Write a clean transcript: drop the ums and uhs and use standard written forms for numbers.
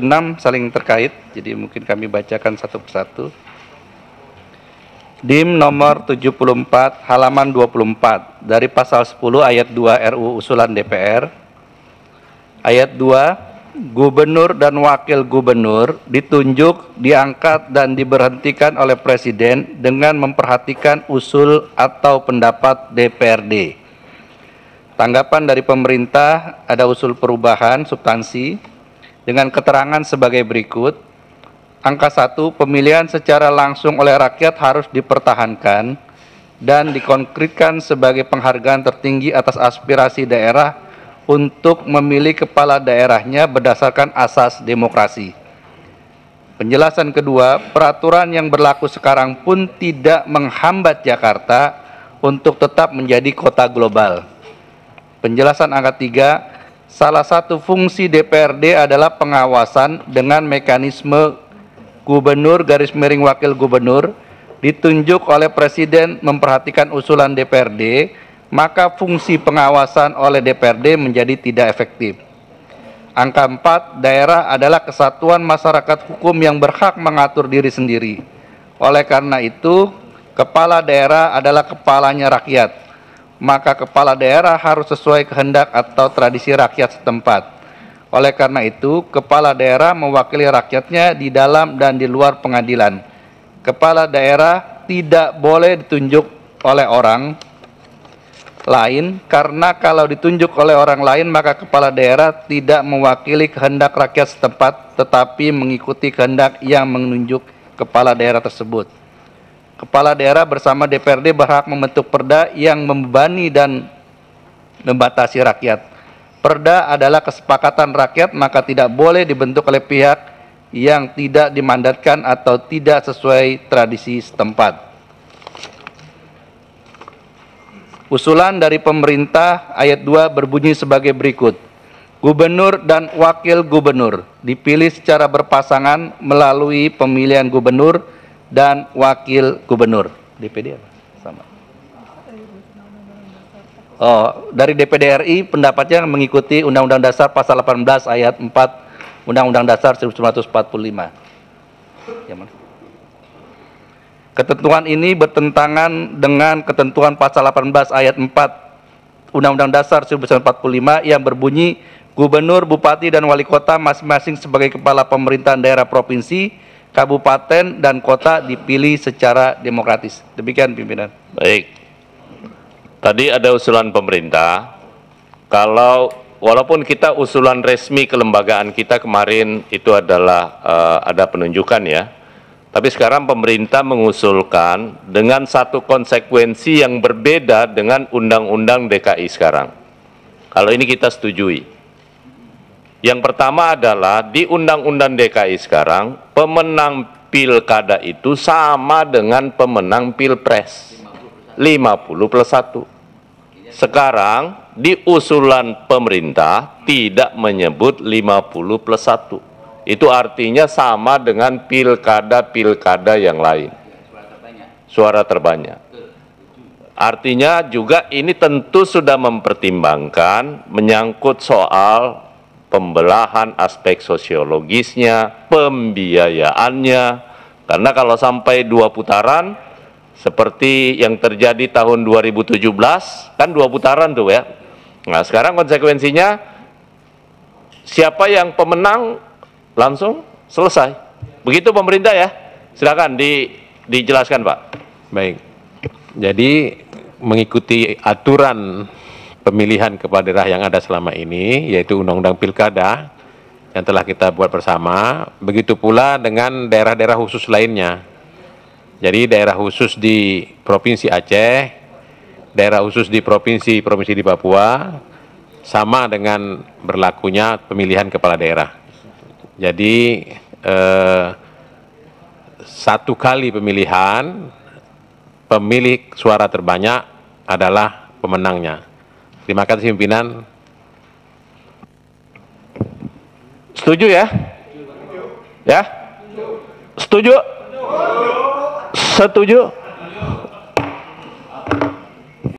6 saling terkait, jadi mungkin kami bacakan satu persatu. DIM nomor 74 halaman 24 dari pasal 10 ayat 2 RUU usulan DPR. Ayat 2, gubernur dan wakil gubernur ditunjuk, diangkat dan diberhentikan oleh Presiden dengan memperhatikan usul atau pendapat DPRD. Tanggapan dari pemerintah, ada usul perubahan substansi dengan keterangan sebagai berikut. Angka 1, pemilihan secara langsung oleh rakyat harus dipertahankan dan dikonkretkan sebagai penghargaan tertinggi atas aspirasi daerah untuk memilih kepala daerahnya berdasarkan asas demokrasi. Penjelasan kedua, peraturan yang berlaku sekarang pun tidak menghambat Jakarta untuk tetap menjadi kota global. Penjelasan angka 3, salah satu fungsi DPRD adalah pengawasan dengan mekanisme gubernur garis miring wakil gubernur ditunjuk oleh Presiden memperhatikan usulan DPRD, maka fungsi pengawasan oleh DPRD menjadi tidak efektif. Angka 4, daerah adalah kesatuan masyarakat hukum yang berhak mengatur diri sendiri. Oleh karena itu, kepala daerah adalah kepalanya rakyat, maka kepala daerah harus sesuai kehendak atau tradisi rakyat setempat. Oleh karena itu, kepala daerah mewakili rakyatnya di dalam dan di luar pengadilan. Kepala daerah tidak boleh ditunjuk oleh orang lain, karena kalau ditunjuk oleh orang lain maka kepala daerah tidak mewakili kehendak rakyat setempat, tetapi mengikuti kehendak yang menunjuk kepala daerah tersebut. Kepala daerah bersama DPRD berhak membentuk perda yang membebani dan membatasi rakyat. Perda adalah kesepakatan rakyat, maka tidak boleh dibentuk oleh pihak yang tidak dimandatkan atau tidak sesuai tradisi setempat. Usulan dari pemerintah ayat 2 berbunyi sebagai berikut. Gubernur dan wakil gubernur dipilih secara berpasangan melalui pemilihan gubernur dan wakil gubernur. DPD apa? Sama. Dari DPD RI pendapatnya mengikuti Undang-Undang Dasar Pasal 18 ayat 4 Undang-Undang Dasar 1945. Ketentuan ini bertentangan dengan ketentuan Pasal 18 ayat 4 Undang-Undang Dasar 1945 yang berbunyi gubernur, bupati, dan wali kota masing-masing sebagai kepala pemerintahan daerah provinsi, kabupaten, dan kota dipilih secara demokratis. Demikian pimpinan. Baik. Tadi ada usulan pemerintah, walaupun kita usulan resmi kelembagaan kita kemarin itu adalah ada penunjukan ya, tapi sekarang pemerintah mengusulkan dengan satu konsekuensi yang berbeda dengan Undang-Undang DKI sekarang. Kalau ini kita setujui. Yang pertama adalah di Undang-Undang DKI sekarang, pemenang pilkada itu sama dengan pemenang pilpres. 50+1. Sekarang di usulan pemerintah tidak menyebut 50+1. Itu artinya sama dengan pilkada-pilkada yang lain. Suara terbanyak. Artinya juga ini tentu sudah mempertimbangkan menyangkut soal pembelahan aspek sosiologisnya, pembiayaannya. Karena kalau sampai 2 putaran, seperti yang terjadi tahun 2017, kan 2 putaran tuh ya. Nah sekarang konsekuensinya, siapa yang pemenang langsung selesai. Begitu pemerintah ya. Silakan dijelaskan Pak. Baik, jadi mengikuti aturan pemilihan kepala daerah yang ada selama ini, yaitu Undang-Undang Pilkada yang telah kita buat bersama, begitu pula dengan daerah-daerah khusus lainnya. Jadi daerah khusus di Provinsi Aceh, daerah khusus di provinsi di Papua, sama dengan berlakunya pemilihan kepala daerah. Jadi satu kali pemilihan, pemilik suara terbanyak adalah pemenangnya. Terima kasih pimpinan. Setuju ya? Ya? Setuju? Setuju?